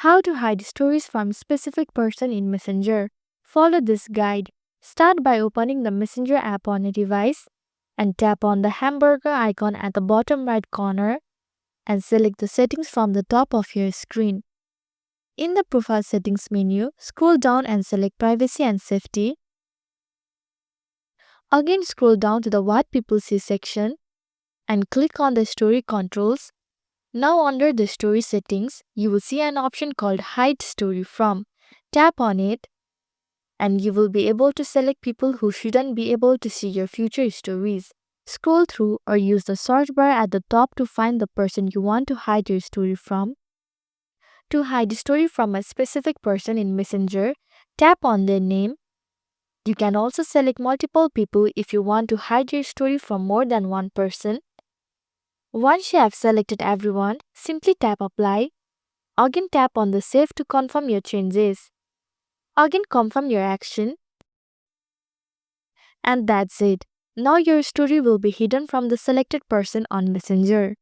How to hide stories from specific person in Messenger. Follow this guide. Start by opening the Messenger app on a device and tap on the hamburger icon at the bottom right corner and select the settings from the top of your screen. In the Profile Settings menu, scroll down and select Privacy and Safety. Again, scroll down to the What People See section and click on the Story Controls. Now under the Story Settings, you will see an option called Hide Story From. Tap on it and you will be able to select people who shouldn't be able to see your future stories. Scroll through or use the search bar at the top to find the person you want to hide your story from. To hide a story from a specific person in Messenger, tap on their name. You can also select multiple people if you want to hide your story from more than one person. Once you have selected everyone, simply tap Apply. Again tap on the Save to confirm your changes. Again confirm your action. And that's it. Now your story will be hidden from the selected person on Messenger.